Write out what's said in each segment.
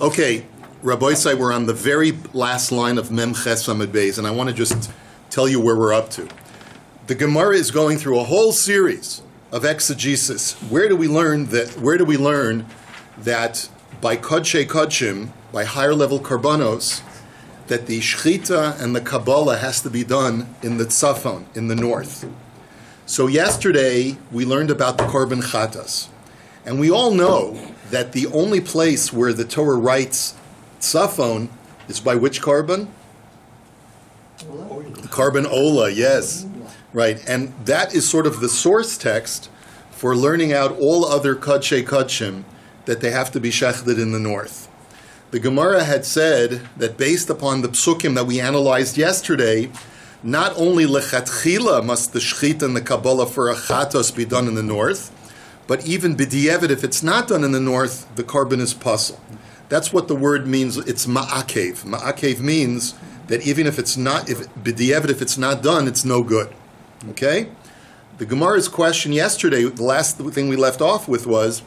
Okay, Rabbi Isai, we're on the very last line of Mem Ches Amud Beis, and I want to just tell you where we're up to. The Gemara is going through a whole series of exegesis. Where do we learn that by Kodshei Kodshim, by higher level karbanos, that the shchita and the Kabbalah has to be done in the tzafon, in the north? So yesterday we learned about the korban chatas, and we all know that the only place where the Torah writes tzafon is by which korban? Korban ola, yes. Right, and that is sort of the source text for learning out all other kodshei kodshim, that they have to be shechted in the north. The Gemara had said that based upon the psukim that we analyzed yesterday, not only lechatchila must the shchita and the Kabbalah for a chatos be done in the north, but even b'di'evet, if it's not done in the north, the korban is pasul. That's what the word means. It's ma'akev. Ma'akev means that even if it's not, if b'di'evet, if it's not done, it's no good. Okay? The Gemara's question yesterday, the last thing we left off with was,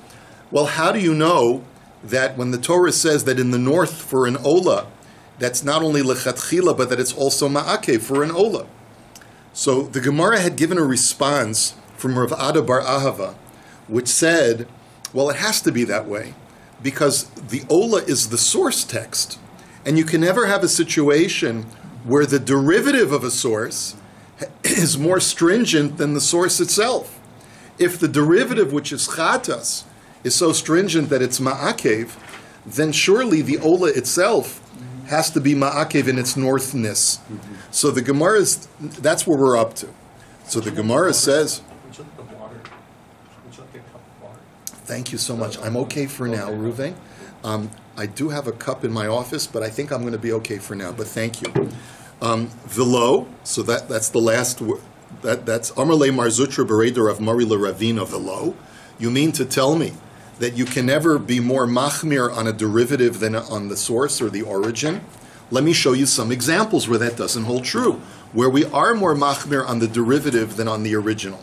well, how do you know that when the Torah says that in the north for an ola, that's not only lechatchila, but that it's also ma'akev for an ola? So the Gemara had given a response from Rav Ada bar Ahava, which said, well, it has to be that way, because the ola is the source text, and you can never have a situation where the derivative of a source is more stringent than the source itself. If the derivative, which is chatas, is so stringent that it's ma'akev, then surely the ola itself has to be ma'akev in its northness. So the Gemara that's where we're up to. So the Gemara says, thank you so much. I'm okay for now, Ruven. I do have a cup in my office, but I think I'm going to be okay for now. But thank you. Velo. So that's the last word. That's Amarle Marzutra Bereder of Marila Ravina Velo. You mean to tell me that you can never be more machmir on a derivative than on the source or the origin? Let me show you some examples where that doesn't hold true, where we are more machmir on the derivative than on the original.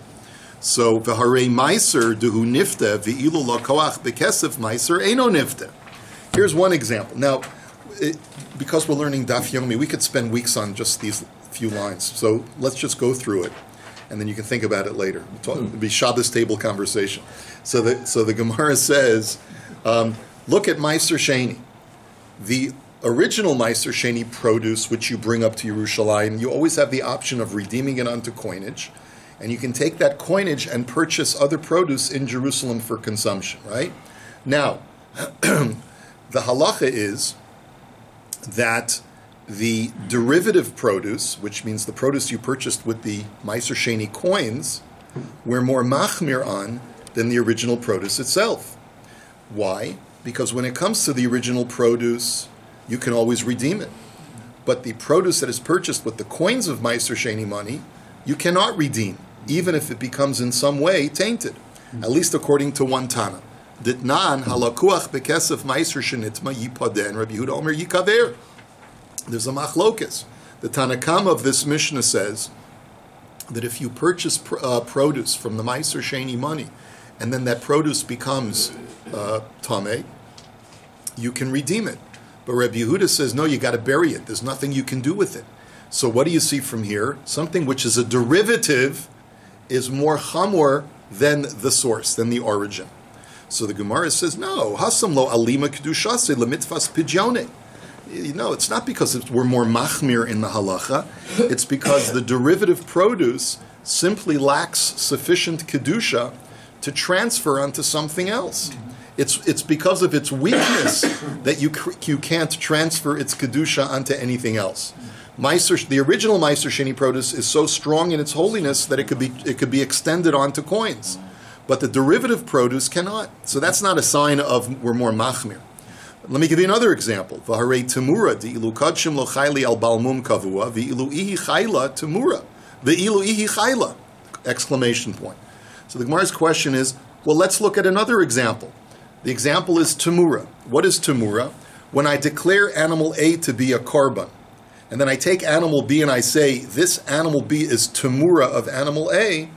So, v'harei meiser duhu nifte v'ilu lo koach bekesef meiser eino nifte. Here's one example. Now, because we're learning DAF YOMI, we could spend weeks on just these few lines. So let's just go through it, and then you can think about it later. It'll be Shabbos table conversation. So the Gemara says, look at Meiser Sheni. The original Meiser Sheni produce, which you bring up to Yerushalayim, you always have the option of redeeming it onto coinage. And you can take that coinage and purchase other produce in Jerusalem for consumption, right? Now, the halacha is that the derivative produce, which means the produce you purchased with the Meiser Sheni coins, we're more machmir on than the original produce itself. Why? Because when it comes to the original produce, you can always redeem it. But the produce that is purchased with the coins of Meiser Sheni money, you cannot redeem, even if it becomes in some way tainted, at least according to one Tana. Ditnan halakuach bekesef meiser shenitma yipaden Rabbi Yehuda Omer yikaver. There's a machlokas. The Tanakama of this Mishnah says that if you purchase produce from the Meiser Sheni money, and then that produce becomes tameh, you can redeem it. But Rabbi Yehuda says, no, you got to bury it. There's nothing you can do with it. So what do you see from here? Something which is a derivative is more chamor than the source, than the origin. So the Gemara says, no, hasam lo alima kedushase lemitzvas pidjone. No, it's not because we're more machmir in the halacha. It's because the derivative produce simply lacks sufficient kedusha to transfer onto something else. It's because of its weakness that you can't transfer its kedusha onto anything else. The original Meiser Sheni produce is so strong in its holiness that it could be extended onto coins, but the derivative produce cannot. So that's not a sign of we're more machmir. Let me give you another example. V'harei temura di'ilu kadshim lo chayli al balmum kavua v'ilu ihi chayla temura v'ilu ihi chayla! Exclamation point. So the Gemara's question is, well, let's look at another example. The example is temura. What is temura? When I declare animal A to be a korban, and then I take animal B and I say, this animal B is temura of animal A,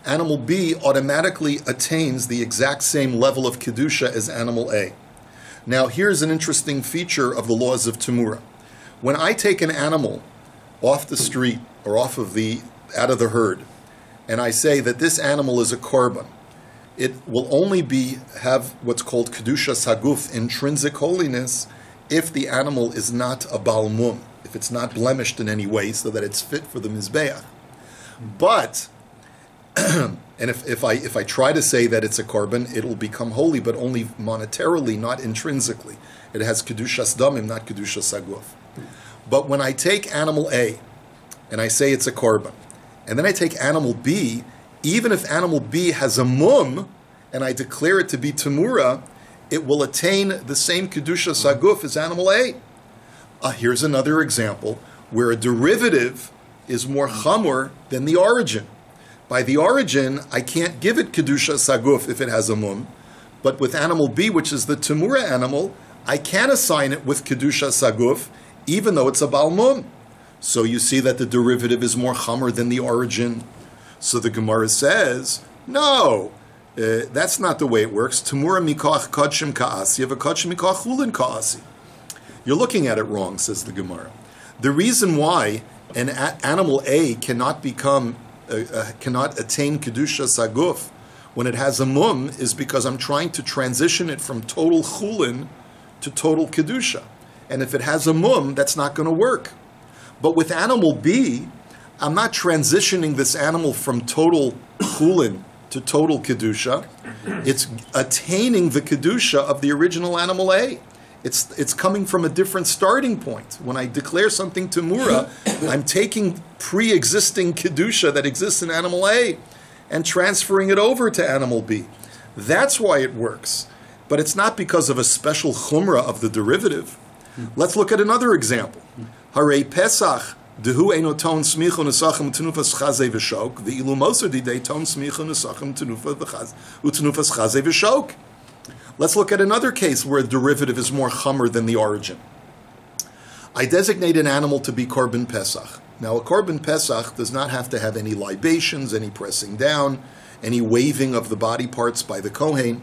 animal B automatically attains the exact same level of kedusha as animal A. Now, here's an interesting feature of the laws of Tamura. When I take an animal off the street or out of the herd, and I say that this animal is a korban, it will only have what's called kedushas haguf, intrinsic holiness, if the animal is not a balmum, if it's not blemished in any way, so that it's fit for the mizbeach. But and if I try to say that it's a korban, it'll become holy, but only monetarily, not intrinsically. It has kedushas damim, not kedushas haguf. But when I take animal A and I say it's a korban, and then I take animal B, even if animal B has a mum, and I declare it to be tamura, it will attain the same kedushas haguf as animal A. Here's another example where a derivative is more chamur than the origin. By the origin, I can't give it kedushas haguf if it has a mum, but with animal B, which is the tamura animal, I can assign it with kedushas haguf, even though it's a bal mum. So you see that the derivative is more chamur than the origin. So the Gemara says, no, that's not the way it works. Tamura mikach kodshim ka'asi, v'kodshim mikach chulin ka'asi. You're looking at it wrong, says the Gemara. The reason why an animal A cannot attain kedushas haguf when it has a mum is because I'm trying to transition it from total chulin to total kedusha. And if it has a mum, that's not going to work. But with animal B, I'm not transitioning this animal from total chulin to total kedusha. It's attaining the kedusha of the original animal A. It's coming from a different starting point. When I declare something tamura, I'm taking pre-existing kedusha that exists in animal A and transferring it over to animal B. That's why it works. But it's not because of a special chumrah of the derivative. Let's look at another example. Harei Pesach dehu eno ton smicha nesachim tenufas chazei v'shok v'ilu moser didei ton smicha nesachim tenufas chazei v'shok. Let's look at another case where a derivative is more chamur than the origin. I designate an animal to be korban Pesach. Now, a korban Pesach does not have to have any libations, any pressing down, any waving of the body parts by the Kohen.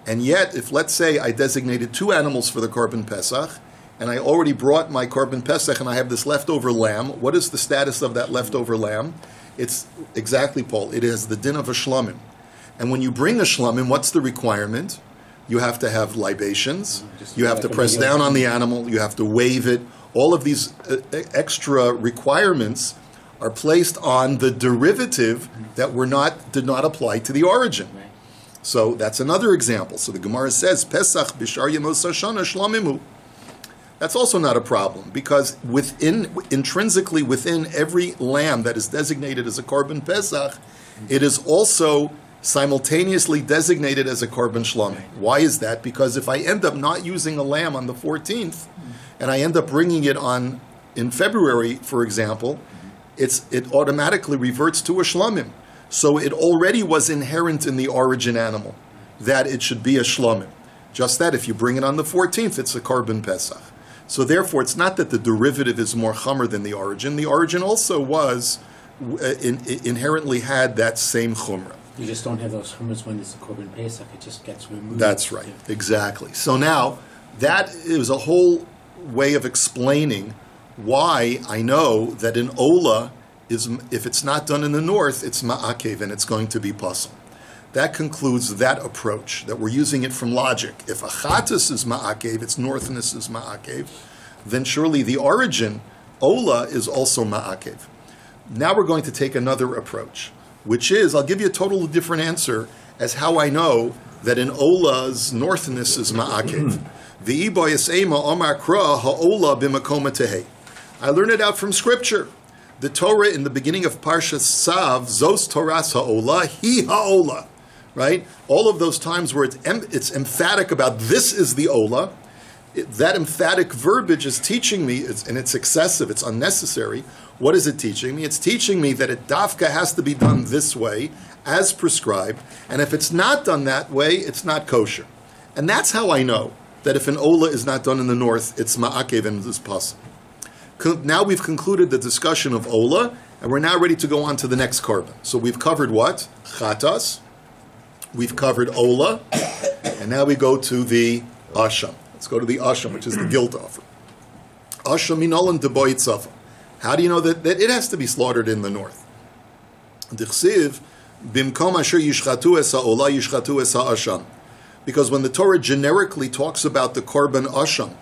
And yet, if let's say I designated 2 animals for the korban Pesach, and I already brought my korban Pesach and I have this leftover lamb, what is the status of that leftover lamb? It's exactly, Paul, it is the din of a shlamim. And when you bring a shlamim, what's the requirement? You have to have libations, you have to press down on the animal, you have to wave it. All of these extra requirements are placed on the derivative that did not apply to the origin. So that's another example. So the Gemara says, Pesach b'shar yemos hashana shlamimu. That's also not a problem, because intrinsically within every lamb that is designated as a korban Pesach, it is also simultaneously designated as a korban shlami. Why is that? Because if I end up not using a lamb on the 14th, and I end up bringing it on in February, for example, it automatically reverts to a shlamim. So it already was inherent in the origin animal that it should be a shlamim. Just that if you bring it on the 14th, it's a korban Pesach. So therefore, it's not that the derivative is more chamur than the origin. The origin also was inherently had that same chumrah. You just don't have those chumras when it's a korban Pesach. It just gets removed. That's right, exactly. So now, that is a whole way of explaining why I know that an ola is, if it's not done in the north, it's ma'akev and it's going to be pasul. That concludes that approach, that we're using it from logic. If a chatas is ma'akev, its northness is ma'akev, then surely the origin, ola, is also ma'akev. Now we're going to take another approach, which is, I'll give you a totally different answer as how I know that an ola's northness is ma'akev. I learned it out from scripture. The Torah in the beginning of Parshas Sav, Zos Toras ha'ola, hi ha'ola, right? All of those times where it's emphatic about this is the ola, that emphatic verbiage is teaching me, and it's excessive, it's unnecessary. What is it teaching me? It's teaching me that it dafka has to be done this way, as prescribed, and if it's not done that way, it's not kosher. And that's how I know that if an ola is not done in the north, it's ma'akev and it's pasul. Now we've concluded the discussion of ola, and we're now ready to go on to the next korban. So we've covered what? Chatas. We've covered ola, and now we go to the asham. Let's go to the asham, which is the guilt offering. Asham minolan deboitzafa. How do you know that it has to be slaughtered in the north? Dichsiv bimkom asher yishchatu es ha'ola yishchatu es ha'asham. Because when the Torah generically talks about the korban asham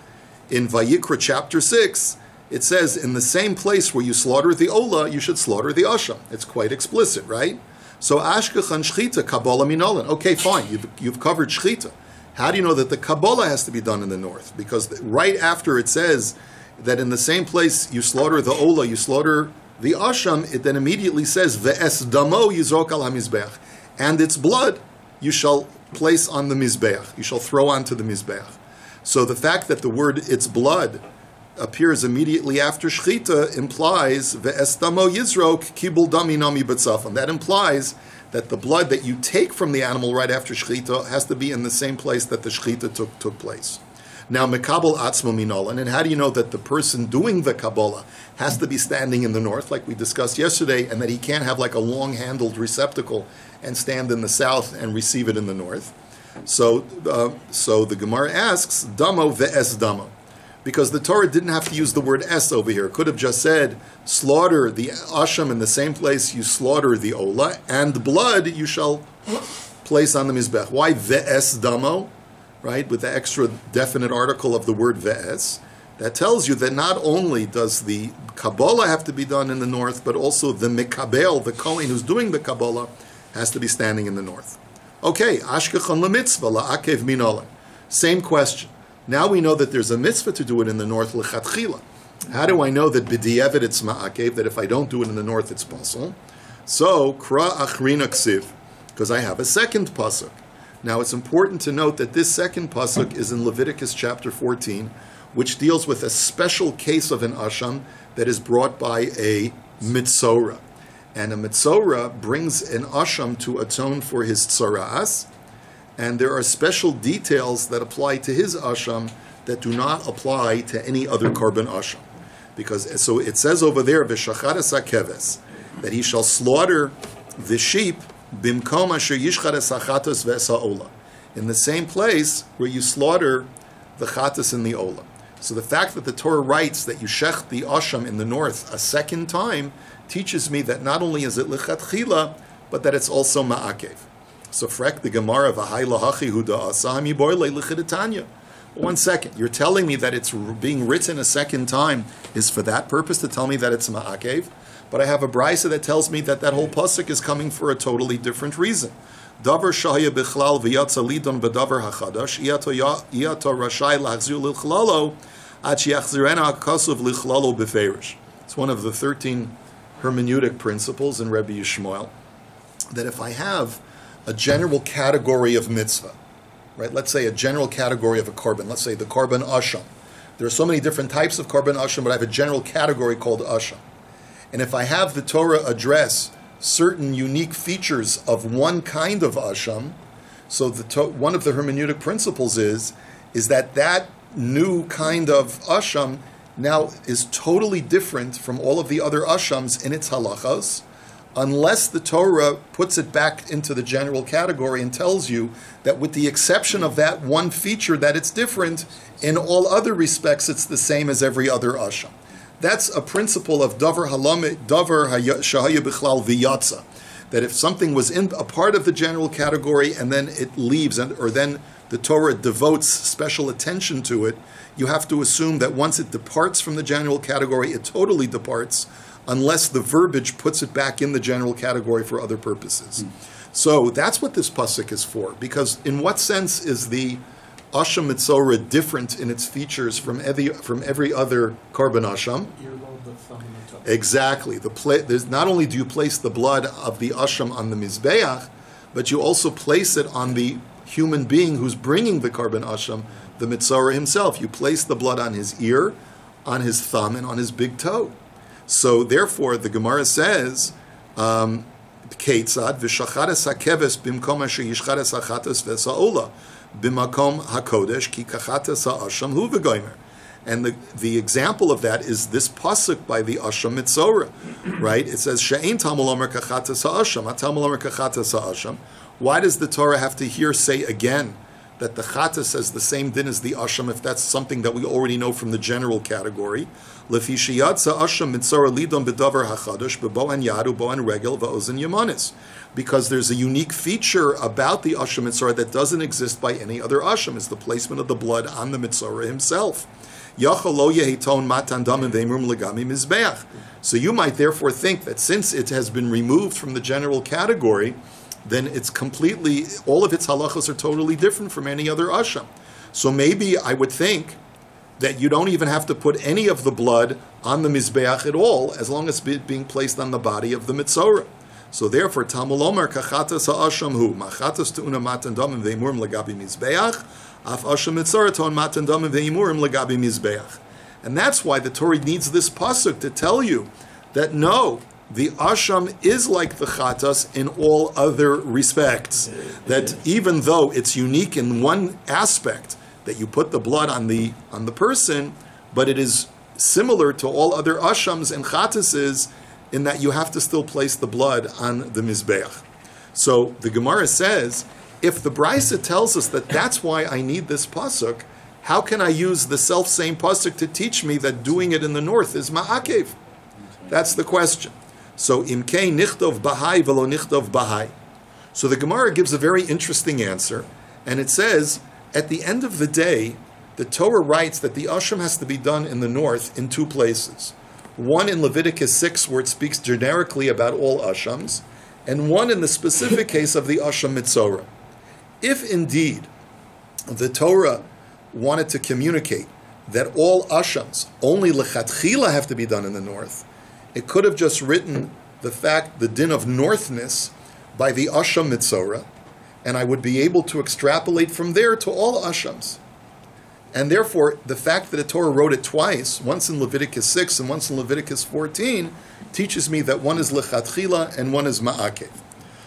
in Vayikra chapter 6, it says in the same place where you slaughter the ola, you should slaughter the asham. It's quite explicit, right? So ashkechan shchita kabbalah minolan. Okay, fine. You've covered shchita. How do you know that the kabbalah has to be done in the north? Because right after it says that in the same place you slaughter the ola, you slaughter the asham, it then immediately says ve'es damo yizrok al hamizbeach, and its blood you shall place on the mizbeach. You shall throw onto the mizbeach. So the fact that the word its blood appears immediately after shchita implies ve'es damo yizrok kibul dami nami b'tzafon. That implies that the blood that you take from the animal right after shchita has to be in the same place that the shchita took place. Now, mekabel atzmo minolan, and how do you know that the person doing the Kabbalah has to be standing in the north, like we discussed yesterday, and that he can't have like a long-handled receptacle and stand in the south and receive it in the north? So the Gemara asks, damo ve'es damo. Because the Torah didn't have to use the word es over here. It could have just said, slaughter the asham in the same place you slaughter the ola, and blood you shall place on the mizbech. Why ve'es damo? Right, with the extra definite article of the word ve'es. That tells you that not only does the Kabbalah have to be done in the north, but also the Mikabel, the Kohen who's doing the Kabbalah, has to be standing in the north. Okay, ashkechan lemitzvah la'akev minolan. Same question. Now we know that there's a mitzvah to do it in the north, l'chatchila. How do I know that b'di'evet it's ma'akev, that if I don't do it in the north it's pasul? So, kra achrina ksiv, because I have a second pasuk. Now it's important to note that this second pasuk is in Leviticus chapter 14, which deals with a special case of an asham that is brought by a mitzorah. And a mitzorah brings an asham to atone for his tzoras, and there are special details that apply to his asham that do not apply to any other korban asham. Because so it says over there, v'shacharas hakeves, that he shall slaughter the sheep bimkom asher yishchares hachatos ve'es ha'ola, in the same place where you slaughter the chatas and the ola. So the fact that the Torah writes that you shech the asham in the north a second time teaches me that not only is it lechatchila, but that it's also ma'akev. So frek the Gemara v'hai lahachi hu da'asam yiborle l'chidetanya. 1 second, you're telling me that it's being written a second time is for that purpose, to tell me that it's ma'akev? But I have a brisa that tells me that that whole pasuk is coming for a totally different reason. Davar shahaya bichlal v'yatza lidon b'davar hachadash iato rashai lachzir l'chlalo ad shiachzirena akasuv l'chlalo b'ferish. It's one of the 13 hermeneutic principles in Rebbe Yishmael, that if I have a general category of mitzvah, right? Let's say a general category of a korban. Let's say the korban asham. There are so many different types of korban asham, but I have a general category called asham. And if I have the Torah address certain unique features of one kind of asham, so one of the hermeneutic principles is that new kind of asham now is totally different from all of the other ashams in its halachas, unless the Torah puts it back into the general category and tells you that with the exception of that one feature that it's different, in all other respects it's the same as every other asham. That's a principle of davar shahaya bichlal v'yatza, that if something was in a part of the general category and then it leaves, or then the Torah devotes special attention to it, you have to assume that once it departs from the general category, it totally departs, unless the verbiage puts it back in the general category for other purposes. So that's what this pasuk is for, because in what sense is the asham mitzorah different in its features from every other korban asham? Exactly. There's not only do you place the blood of the asham on the mizbeach, but you also place it on the human being who's bringing the korban asham, the mitzorah himself. You place the blood on his ear, on his thumb, and on his big toe. So therefore, the Gemara says, "Keitzad v'shachares hakeves bimkom asher yishchares hachatas v'sa'ola b'makom hakodesh ki kachatas ha'asham hu v'goymer." And the example of that is this pasuk by the asham mitzorah, right? It says, "She'ein talmud omer kachatas ha'asham, talmud omer kachatas ha'asham." Why does the Torah have to here say again that the chatas has the same din as the asham if that's something that we already know from the general category. Lefi sheyatza asham mitzora lidon bedavar hachadosh beboan yadu boan regel va'ozen yamanis, because there's a unique feature about the asham mitzora that doesn't exist by any other asham. It's the placement of the blood on the mitzora himself. So you might therefore think that since it has been removed from the general category, then it's completely, all of its halachos are totally different from any other asham. So maybe I would think that you don't even have to put any of the blood on the mizbeach at all, as long as it's being placed on the body of the mitzora. So therefore, Talmud Omar kachatas ha'asham hu machatas te'una matan damim ve'imurim legabi mizbeach af asham mitzora ton matan damim ve'imurim legabi mizbeach. And that's why the Torah needs this pasuk to tell you that no, the asham is like the chatas in all other respects. That even though it's unique in one aspect, that you put the blood on the person, but it is similar to all other ashams and chatases in that you have to still place the blood on the mizbeach. So the Gemara says, if the Brisa tells us that that's why I need this pasuk, how can I use the self-same pasuk to teach me that doing it in the north is ma'akev? That's the question. So imkei nichtov bahai velo nichtov bahai. So the Gemara gives a very interesting answer, and it says, at the end of the day, the Torah writes that the asham has to be done in the north in two places. One in Leviticus 6, where it speaks generically about all ashams, and one in the specific case of the asham mitzora. If indeed the Torah wanted to communicate that all ashams only lechatchila have to be done in the north, it could have just written the din of northness by the asham mitzora, and I would be able to extrapolate from there to all ashams. And therefore, the fact that the Torah wrote it twice, once in Leviticus 6 and once in Leviticus 14, teaches me that one is lechatchila and one is ma'akev.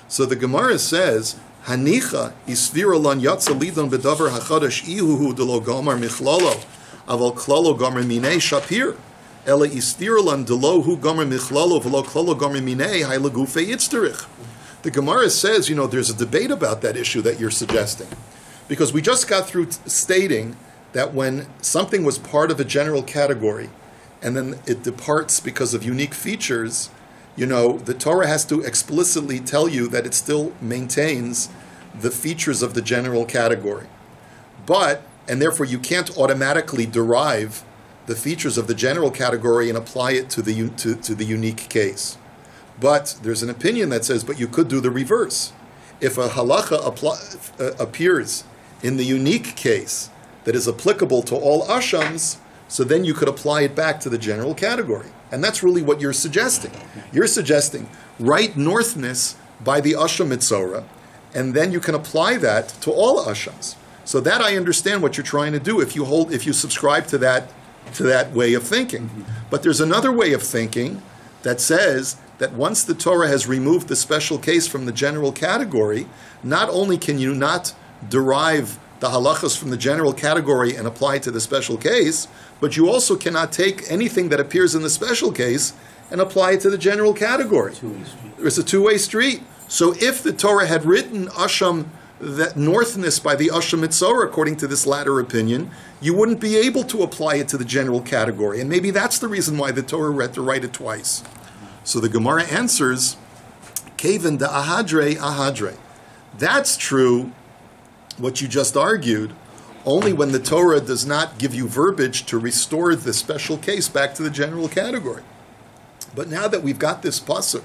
So the Gemara says, Hanicha isvira lan yatsa lidon bedavar hachadash ihuhu delo gomar michlalo, aval klalo gomer minei shapir. Ela isvira lan delo hu gomer michlalo velo klalo gomer minei hailagufe yitzterich. The Gemara says, there's a debate about that issue that you're suggesting. Because we just got through stating that when something was part of a general category and then it departs because of unique features, the Torah has to explicitly tell you that it still maintains the features of the general category. And therefore you can't automatically derive the features of the general category and apply it to the unique case. But there's an opinion that says, but you could do the reverse. If a halacha appears in the unique case that is applicable to all ashams, so then you could apply it back to the general category. And that's really what you're suggesting. You're suggesting write northness by the asham mitzora, and then you can apply that to all ashams. So that I understand what you're trying to do if you subscribe to that way of thinking. But there's another way of thinking that says that once the Torah has removed the special case from the general category, not only can you not derive the halachas from the general category and apply it to the special case, but you also cannot take anything that appears in the special case and apply it to the general category. It's a two-way street. So if the Torah had written asham, that northness by the asham mitzora, according to this latter opinion, you wouldn't be able to apply it to the general category. And maybe that's the reason why the Torah had to write it twice. So the Gemara answers, Kaven da ahadre ahadre. That's true, what you just argued, only when the Torah does not give you verbiage to restore the special case back to the general category. But now that we've got this pasuk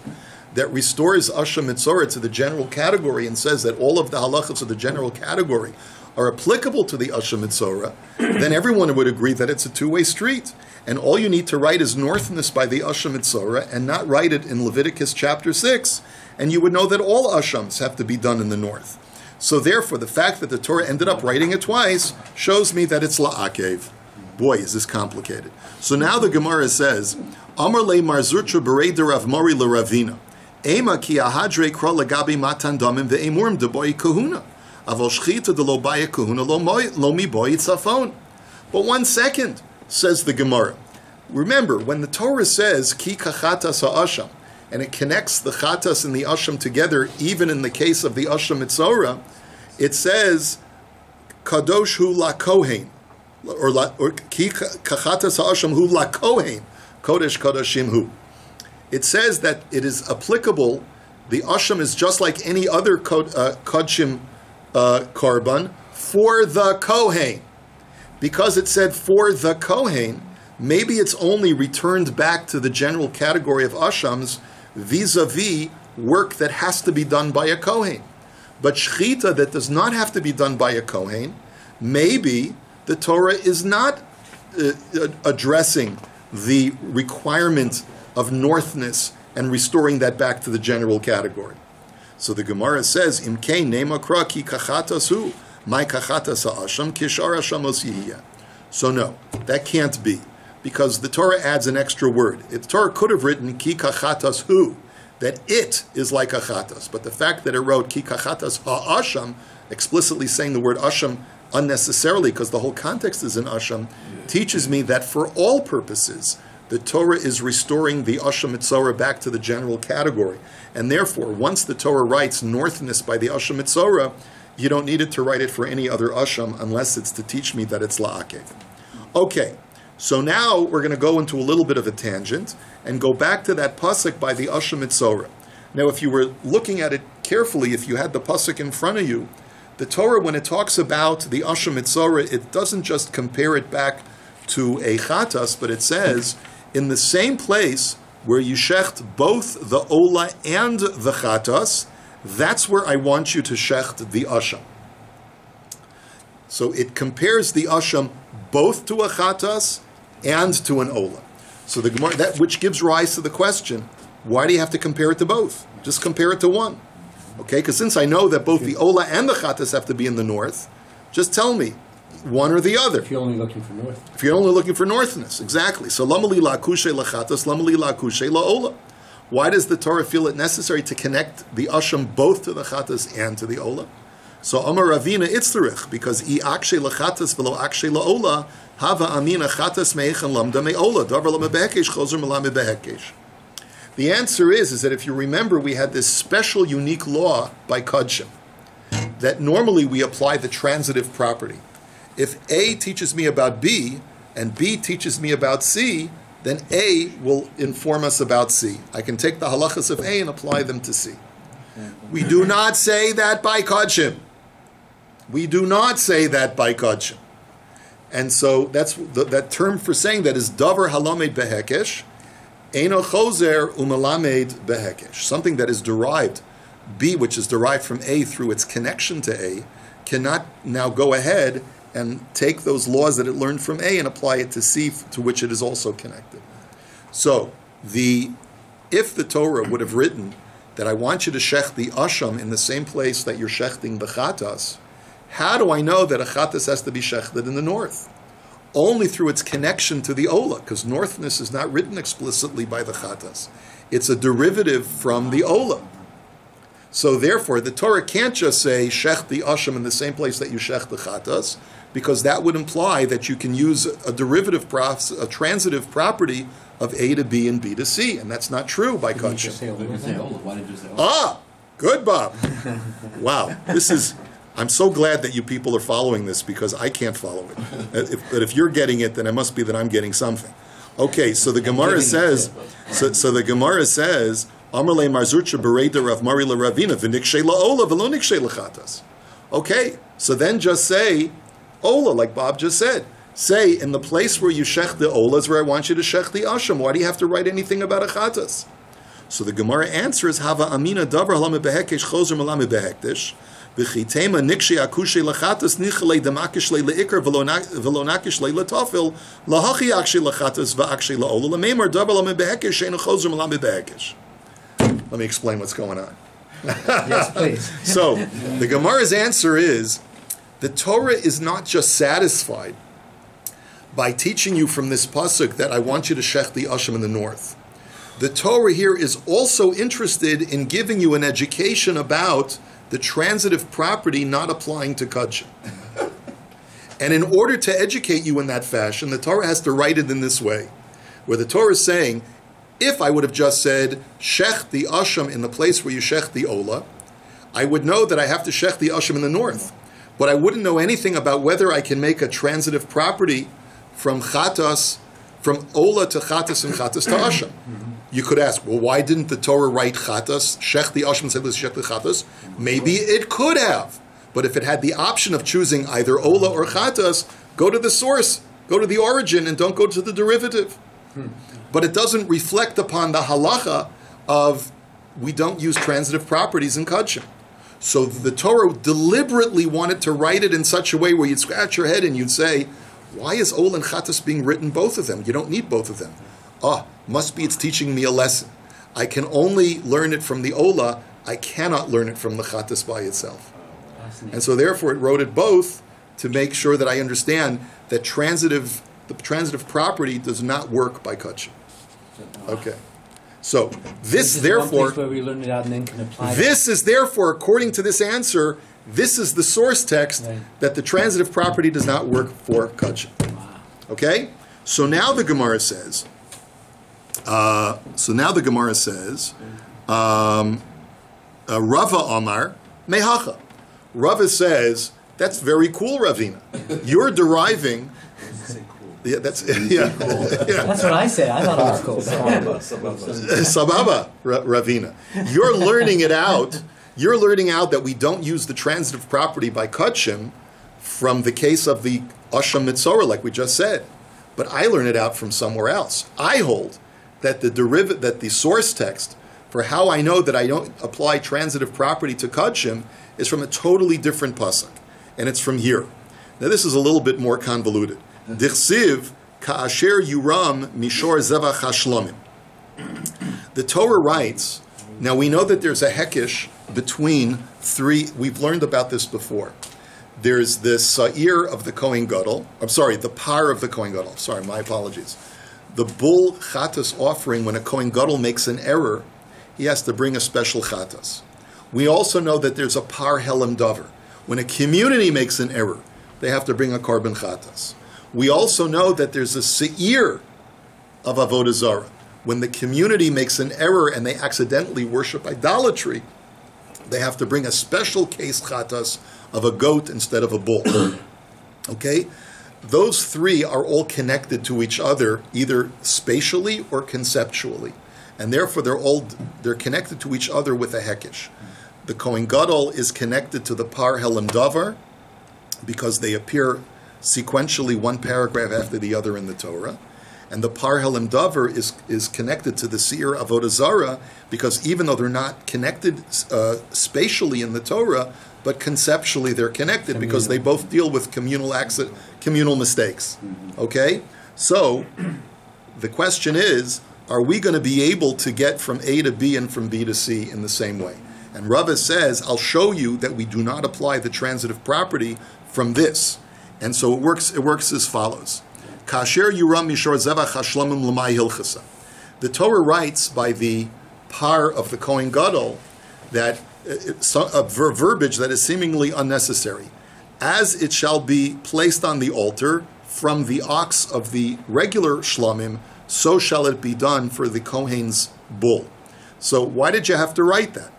that restores asham mitzora to the general category and says that all of the halachas of the general category are applicable to the asham mitzora, then everyone would agree that it's a two-way street. And all you need to write is northness by the asham mitzora and not write it in Leviticus chapter 6. And you would know that all ashams have to be done in the north. So therefore, the fact that the Torah ended up writing it twice shows me that it's la'akev. Boy, is this complicated. So now the Gemara says, Amar le marzurtra bereder Rav Mori le Ravina. Ema ki ahadre kra legabi matan damim ve'emurim deboy kahuna. Aval shchita de lo baya kahuna lo mi boy tzafon. But 1 second, says the Gemara. Remember, when the Torah says ki kachatas ha'asham, and it connects the chatas and the asham together, even in the case of the asham mitzora, it says kadosh hu la kohen, or ki kachatas ha'asham hu la kohen, kodesh kodashim hu. It says that it is applicable. The asham is just like any other kodshim korban for the kohen. Because it said for the kohen, maybe it's only returned back to the general category of ashams vis-a-vis work that has to be done by a kohen. But shechita that does not have to be done by a kohen, maybe the Torah is not addressing the requirement of northness and restoring that back to the general category. So the Gemara says, Im kein nemakra ki kachatas hu, my kachatas ha'asham kishar hashamos yihiyah. So no, that can't be, because the Torah adds an extra word. The Torah could have written ki kachatas hu, that it is like achatas, but the fact that it wrote ki kachatas ha'asham, explicitly saying the word asham unnecessarily, because the whole context is in asham, teaches me that for all purposes, the Torah is restoring the asham mitzorah back to the general category. And therefore, once the Torah writes northness by the asham mitzorah, you don't need it to write it for any other asham unless it's to teach me that it's la'akev. Okay, so now we're going to go into a little bit of a tangent and go back to that pasuk by the asham mitzorah. Now, if you were looking at it carefully, if you had the pasuk in front of you, the Torah, when it talks about the asham mitzorah, it doesn't just compare it back to a chatas, but it says, in the same place where you shecht both the ola and the chatas, that's where I want you to shecht the asham. So it compares the asham both to a chatas and to an ola. So the Gemara, that which gives rise to the question, why do you have to compare it to both? Just compare it to one. Okay, because since I know that both the ola and the chatas have to be in the north, just tell me, one or the other. If you're only looking for north. If you're only looking for northness, exactly. So lamali la kushe lachatas, lamali la kushe laola. Why does the Torah feel it necessary to connect the asham both to the chatas and to the ola? So Amar Ravina itzterich, because I akshe lachatas velo akshe laola hava amina chatas meichan lamda meola davar lamebehekesh chozer malamebehekesh. The answer is that if you remember, we had this special unique law by Kodshim that normally we apply the transitive property. If A teaches me about B, and B teaches me about C, then A will inform us about C. I can take the halachas of A and apply them to C. We do not say that by Kodshim. We do not say that by Kodshim. And so that's that term for saying that is davar halamed behekesh, eino chozer umalamed behekesh. Something that is derived, B, which is derived from A through its connection to A, cannot now go ahead and take those laws that it learned from A and apply it to C, to which it is also connected. So, if the Torah would have written that I want you to shech the asham in the same place that you're shechting the chatas, how do I know that a chatas has to be shechted in the north? Only through its connection to the ola, because northness is not written explicitly by the chatas. It's a derivative from the ola. So therefore, the Torah can't just say shech the asham in the same place that you shech the chatas, because that would imply that you can use a derivative process, a transitive property of A to B and B to C, and that's not true by Kodshim. Why did you say ola? Good, Bob. Wow, I'm so glad that you people are following this, because I can't follow it. But if you're getting it, then it must be that I'm getting something. Okay, so the Gemara says, so the Gemara says, Amarle Marzurcha Bereda Rav Mari La Ravina V'nikshe La'ola V'lo Nikshe L'chatas. Okay, so then just say Ola, like Bob just said. Say, in the place where you shech the Ola is where I want you to shech the Asham. Why do you have to write anything about a chatas? So the Gemara answers, Hava Amina Davar Halame Behekesh Chozer Malame Behektish V'chitema Nikshe Akushe L'chatas Nichle Demakish Le Le'ikr V'lo Nakish Le L'tafil Lahachi Akshe L'chatas V'akshe La'ola L'meimar Davar Halame Behekesh Sheinu Chozer Malame Behekesh. Let me explain what's going on. Yes, please. So, the Gemara's answer is, the Torah is not just satisfied by teaching you from this pasuk that I want you to shech the asham in the north. The Torah here is also interested in giving you an education about the transitive property not applying to Kodshim. And in order to educate you in that fashion, the Torah has to write it in this way, where the Torah is saying, if I would have just said, shech the asham in the place where you shech the ola, I would know that I have to shech the asham in the north. but I wouldn't know anything about whether I can make a transitive property from chatas, from ola to chatas and chatas to asham. You could ask, well, why didn't the Torah write chatas, shech the asham, shech the chatas? Maybe it could have. But if it had the option of choosing either ola or chatas, go to the source, go to the origin, and don't go to the derivative. But it doesn't reflect upon the halacha of we don't use transitive properties in kudshim. So the Torah deliberately wanted to write it in such a way where you'd scratch your head and you'd say, why is ola and chatas being written, both of them? You don't need both of them. Must be it's teaching me a lesson. I can only learn it from the ola, I cannot learn it from the chatas by itself. And so therefore it wrote it both to make sure that I understand that the transitive property does not work by kudshim. Okay. So this therefore, where we learn it out and then can apply this is therefore, according to this answer, this is the source text that the transitive property does not work for kudshim. Okay? So now the Gemara says, Rava Amar Mehacha. Rava says, that's very cool, Ravina. You're deriving. Yeah, that's yeah. That's what I say. I thought it was cool. Sababa, Ravina. You're learning it out. You're learning out that we don't use the transitive property by kudshim from the case of the asham mitzorah, like we just said. But I learn it out from somewhere else. I hold that the source text for how I know that I don't apply transitive property to kudshim is from a totally different pasuk, and it's from here. Now this is a little bit more convoluted. Dichsiv ka'asher yuram mishor zevach hashlomim. The Torah writes. Now we know that there's a hekesh between three. We've learned about this before. There's the sa'ir of the Kohen Gadol. I'm sorry, the par of the Kohen Gadol. Sorry, my apologies. The bull chatas offering, when a Kohen Gadol makes an error, he has to bring a special chatas. We also know that there's a par helam davar. When a community makes an error, they have to bring a korban chatas. We also know that there's a seir of avodah zarah. When the community makes an error and they accidentally worship idolatry, they have to bring a special case chatas of a goat instead of a bull. Okay? Those three are all connected to each other, either spatially or conceptually. And therefore they're connected to each other with a hekesh. The Kohen Gadol is connected to the par helam davar because they appear sequentially one paragraph after the other in the Torah. And the par helam davar is connected to the seir avodah zarah because even though they're not connected spatially in the Torah, but conceptually they're connected because they both deal with communal mistakes. Okay? So the question is, are we going to be able to get from A to B and from B to C in the same way? And Rava says, I'll show you that we do not apply the transitive property from this. And so it works as follows. Kasher yuram mishor zevach hashlomim l'mai hilchasa. The Torah writes by the par of the Kohen Gadol that a verbiage that is seemingly unnecessary. As it shall be placed on the altar from the ox of the regular shlomim, so shall it be done for the Kohen's bull. So why did you have to write that?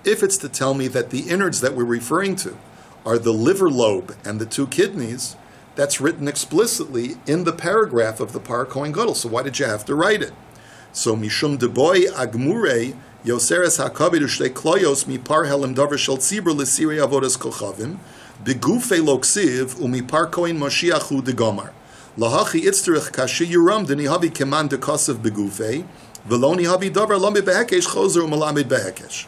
If it's to tell me that the innards that we're referring to are the liver lobe and the two kidneys, that's written explicitly in the paragraph of the Par Kohen Gadol. So why did you have to write it? So mishum deboy agmure yoseres hakaved ushtei kloyos mi par helam davar shel tzibur l'sirei avodas kochavim begufei loksiv umi par kohen Moshiach hu degomar lahachi itzterich kashi yuram denihavi keman dekosav begufei v'lo nihavi davar lo behekesh chozer umalamid behekesh.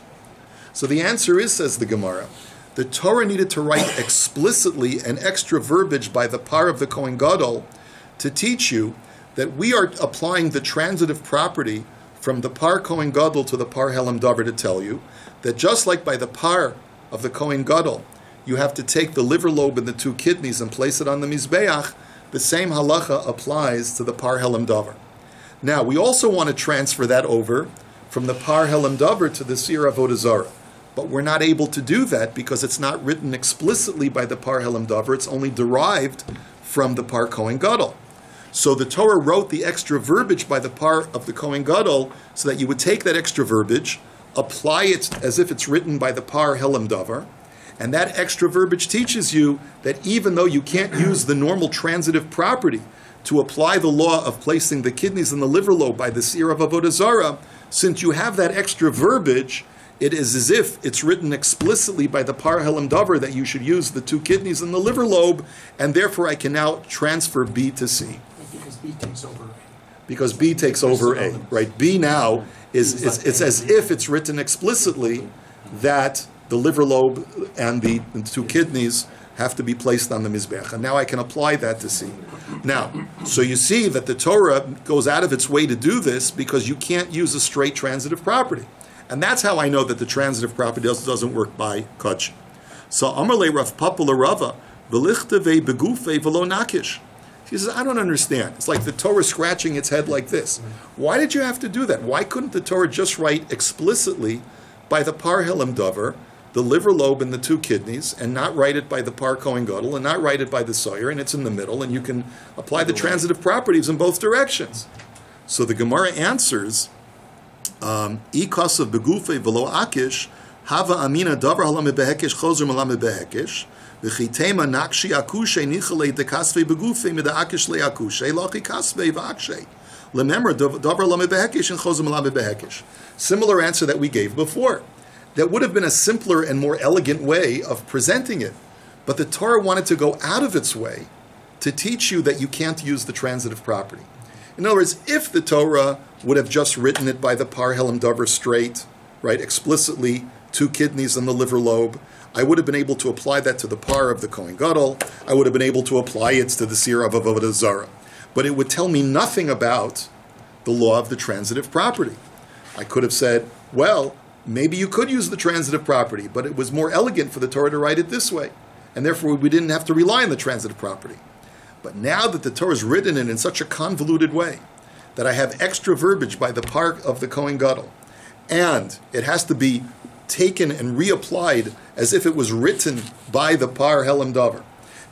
So the answer is, says the Gemara, the Torah needed to write explicitly an extra verbiage by the par of the Kohen Gadol to teach you that we are applying the transitive property from the par Kohen Gadol to the par helam davar to tell you that just like by the par of the Kohen Gadol, you have to take the liver lobe and the two kidneys and place it on the mizbeach, the same halacha applies to the par helam davar. Now, we also want to transfer that over from the par helam davar to the seir avodah zarah. But we're not able to do that because it's not written explicitly by the par helam davar. It's only derived from the par Kohen Gadol. So the Torah wrote the extra verbiage by the par of the Kohen Gadol so that you would take that extra verbiage, apply it as if it's written by the par helam davar. And that extra verbiage teaches you that even though you can't use the normal transitive property to apply the law of placing the kidneys in the liver lobe by the seer of Avodah Zarah, since you have that extra verbiage, it is as if it's written explicitly by the par helam davar that you should use the 2 kidneys in the liver lobe, and therefore I can now transfer B to C. Because B takes over A. Because B takes over A, right? B now it's as if it's written explicitly that the liver lobe and the 2 kidneys have to be placed on the Mizbech. And now I can apply that to C. Now, so you see that the Torah goes out of its way to do this because you can't use a straight transitive property. And that's how I know that the transitive property doesn't work by Kach. So, Amarle Rav Papa Rava, V'lichtave begufe v'lo nakish. He says, I don't understand. It's like the Torah scratching its head like this. Why did you have to do that? Why couldn't the Torah just write explicitly by the par helam davar, the liver lobe and the 2 kidneys, and not write it by the par Kohen Gadol, and not write it by the Sawyer, and it's in the middle, and you can apply the transitive properties in both directions. So the Gemara answers, Ikasav begufe v'lo akish, hava amina davar halame behekesh chozer malame behekesh, v'chitema nakshi akushe nichale dekasve begufe mida akish le akushe, lachi kasve v'akshe. Lememra davar halame behekesh and chozer malame behekesh. Similar answer that we gave before. That would have been a simpler and more elegant way of presenting it. But the Torah wanted to go out of its way to teach you that you can't use the transitive property. In other words, if the Torah would have just written it by the par helam davar straight, right, explicitly, 2 kidneys in the liver lobe, I would have been able to apply that to the par of the Kohen Gadol. I would have been able to apply it to the seer of Avodah Zarah. But it would tell me nothing about the law of the transitive property. I could have said, well, maybe you could use the transitive property, but it was more elegant for the Torah to write it this way. And therefore, we didn't have to rely on the transitive property. But now that the Torah is written in such a convoluted way, that I have extra verbiage by the part of the Kohen Gadol, and it has to be taken and reapplied as if it was written by the par helam davar.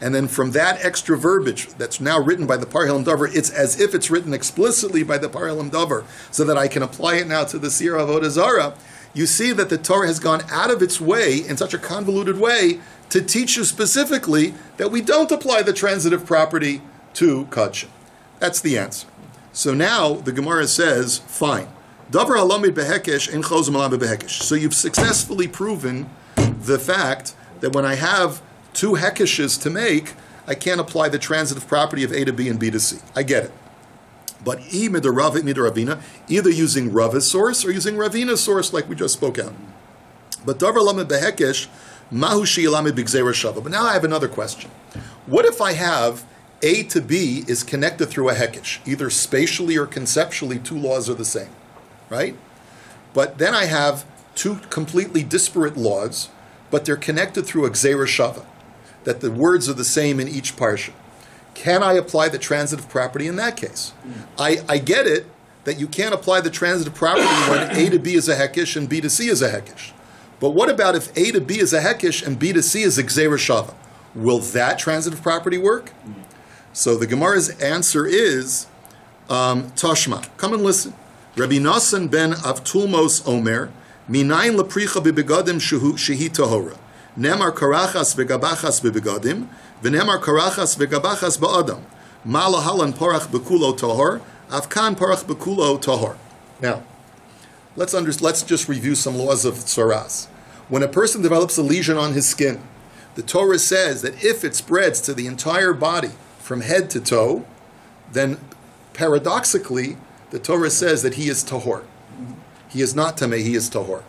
And then from that extra verbiage that's now written by the par helam davar, it's as if it's written explicitly by the par helam davar, so that I can apply it now to the seer of Avodah Zarah. You see that the Torah has gone out of its way in such a convoluted way to teach you specifically that we don't apply the transitive property to Kach. That's the answer. So now the Gemara says, fine. Davar halamid behekesh ein chozem alam behekesh. So you've successfully proven the fact that when I have 2 hekeshes to make, I can't apply the transitive property of A to B and B to C. I get it. But either using Rava's source or using Ravina's source, like we just spoke out. But davar lamed behekesh mahu she'elamed b'gzeira shava. But now I have another question. What if I have A to B is connected through a hekesh? Either spatially or conceptually, 2 laws are the same, right? But then I have 2 completely disparate laws, but they're connected through a gzeira shava, that the words are the same in each parsha. Can I apply the transitive property in that case? I get it that you can't apply the transitive property when A to B is a hekesh and B to C is a hekesh. But what about if A to B is a hekesh and B to C is a gzeira shava? Will that transitive property work? So the Gemara's answer is Tashma. Come and listen. Rabbi Nasan ben Avtulmos Omer, Minayin lepricha bebegadim shehi tahora. Nemar karachas vegabachas bebegadim, v'nemar karachas vegabachas ba'adam. Malahalan parach bekulo tahor, afkan parach bekulo tahor. Now, let's just review some laws of tsaras. When a person develops a lesion on his skin, the Torah says that if it spreads to the entire body from head to toe, then paradoxically, the Torah says that he is tahor. He is not tameh, he is tahor.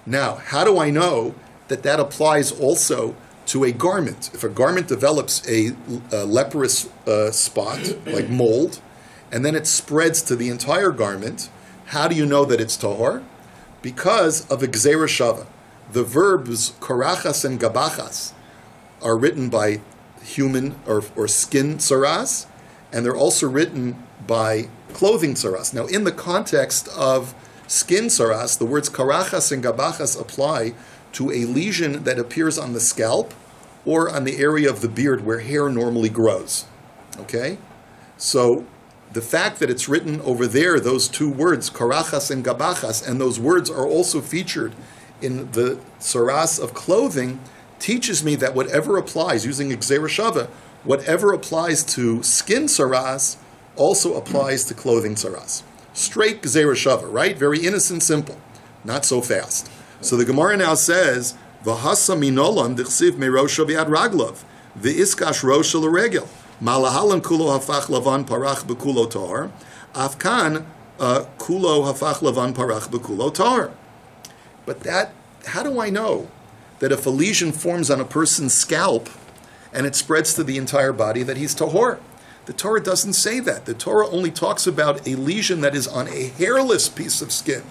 Now, how do I know that that applies also to a garment? If a garment develops a leprous spot, like mold, and then it spreads to the entire garment, how do you know that it's tahor? Because of a gzeira shava. The verbs karachas and gabachas are written by human or skin tsaras, and they're also written by clothing tsaras. Now, in the context of skin tsaras, the words karachas and gabachas apply to a lesion that appears on the scalp or on the area of the beard where hair normally grows. Okay? So the fact that it's written over there, those two words, karachas and gabachas, and those words are also featured in the saras of clothing, teaches me that whatever applies, using Gzeira Shava, whatever applies to skin saras also applies to clothing saras. Straight Gzeira Shava, right? Very innocent, simple. Not so fast. So the Gemara now says, V'hasa minolam d'chsiv me'rosha v'yad raglov, v'iskash rosha l'regel. Malahalan kulo hafach lavan parach bekulo tar, afkan kulo hafach lavan parach bekulo tar. But that, how do I know that if a lesion forms on a person's scalp and it spreads to the entire body, that he's tahor? The Torah doesn't say that. The Torah only talks about a lesion that is on a hairless piece of skin,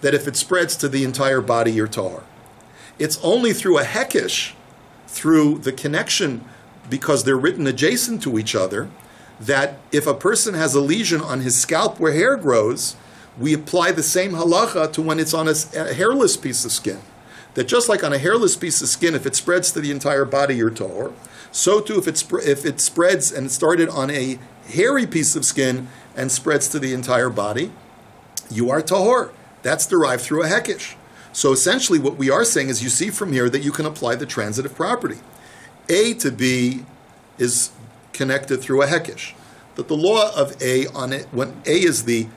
that if it spreads to the entire body, you're tahor. It's only through a hekesh, through the connection, because they're written adjacent to each other, that if a person has a lesion on his scalp where hair grows, we apply the same halacha to when it's on a hairless piece of skin. That just like on a hairless piece of skin, if it spreads to the entire body, you're tahor. So too, if it spreads and it started on a hairy piece of skin and spreads to the entire body, you are tahor. That's derived through a hekesh. So essentially what we are saying is, you see from here that you can apply the transitive property. A to B is connected through a hekesh. That the law of A on it, when A is the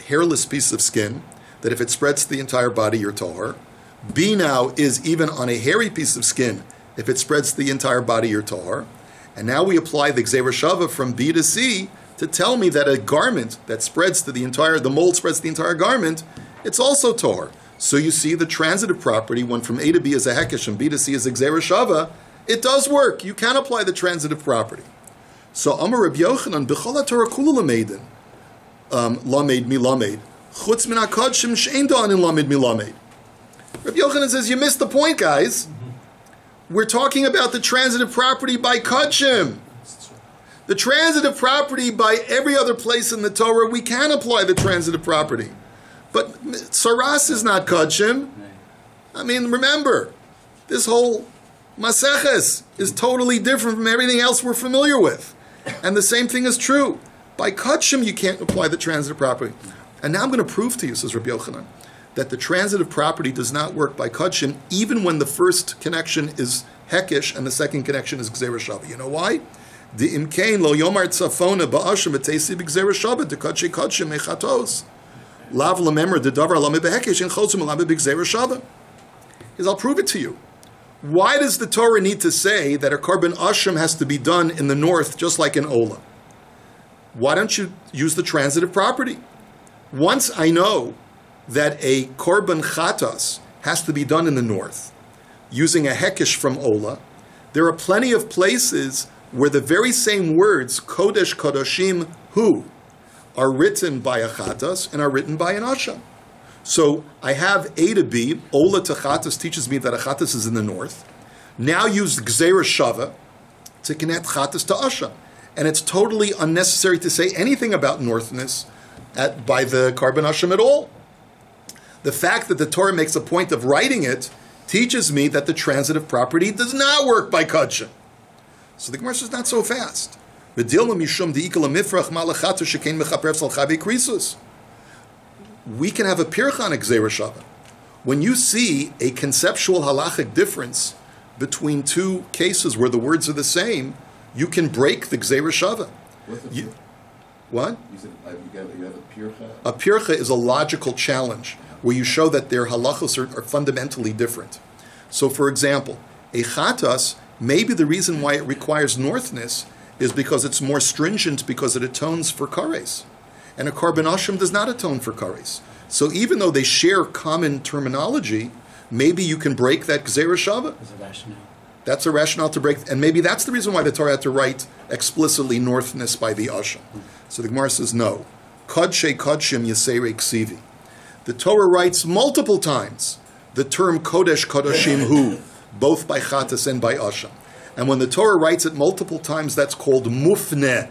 hairless piece of skin, that if it spreads to the entire body, you're tahor. B now is even on a hairy piece of skin. If it spreads to the entire body, you're tahor. And now we apply the Gzeira Shava from B to C to tell me that a garment that spreads to the mold spreads to the entire garment, it's also tahor. So you see the transitive property, when from A to B is a hekesh and B to C is a Gzeira Shava, it does work. You can apply the transitive property. So Amar Rabbi Yochanan, B'chol HaTorah kula lameidin, lamed mi lamed, chutz min HaKodshim she'ein da'anin lamed mi lamed. Rabbi Yochanan says, you missed the point, guys. We're talking about the transitive property by Kodshim. The transitive property by every other place in the Torah, we can apply the transitive property. But Saras is not Kodshim. I mean, remember, this whole Maseches is totally different from everything else we're familiar with. And the same thing is true. By Kodshim, you can't apply the transitive property. And now I'm going to prove to you, says Rabbi Yochanan, that the transitive property does not work by Kodshim, even when the first connection is Hekesh and the second connection is Gzeira Shava. You know why? The imkein lo yomar tzafona ba'ashim v'teisi b'Gzeira Shava de Kodshei Kodshim mechatos. Lav l'memer de davar lame b'Hekesh and chotzim lame b'Gzeira Shava. I'll prove it to you. Why does the Torah need to say that a korban asham has to be done in the north, just like in Ola? Why don't you use the transitive property? Once I know that a korban chatas has to be done in the north, using a hekesh from Ola, there are plenty of places where the very same words, kodesh kodashim hu, are written by a chatas and are written by an asham. So I have A to B, Ola to chatas teaches me that a chatas is in the north. Now use Gzeira Shava to connect chatas to asham. And it's totally unnecessary to say anything about northness by the korban asham at all. The fact that the Torah makes a point of writing it teaches me that the transitive property does not work by Kodshim. So the Gemara says, not so fast. We can have a pircha on a Gzeira Shava. When you see a conceptual halachic difference between two cases where the words are the same, you can break the Gzeira Shava. What? You said you have a pircha? A pircha is a logical challenge where you show that their halachos are fundamentally different. So, for example, a chatas, maybe the reason why it requires northness is because it's more stringent because it atones for kares. And a korban asham does not atone for kares. So even though they share common terminology, maybe you can break that Gzeira Shava. That's a rationale. That's a rationale to break, and maybe that's the reason why the Torah had to write explicitly northness by the asham. So the Gemara says, no. Kodshei kodshim yasere ksivi. The Torah writes multiple times the term kodesh kodashim hu, both by chatas and by asham. And when the Torah writes it multiple times, that's called mufneh,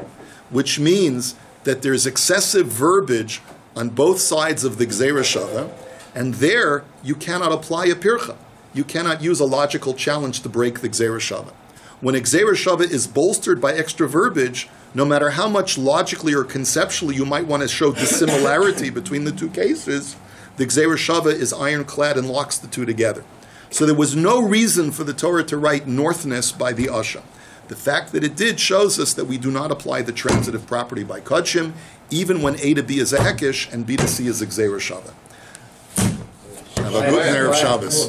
which means that there's excessive verbiage on both sides of the Gzeira Shava, and there you cannot apply a pircha. You cannot use a logical challenge to break the Gzeira Shava. When a Gzeira Shava is bolstered by extra verbiage, no matter how much logically or conceptually you might want to show dissimilarity between the two cases, the Gzeira Shava is ironclad and locks the two together. So there was no reason for the Torah to write northness by the Asha. The fact that it did shows us that we do not apply the transitive property by Kodshim, even when A to B is a Hekesh and B to C is a Gzeira Shava. Have a good Erev Shabbos.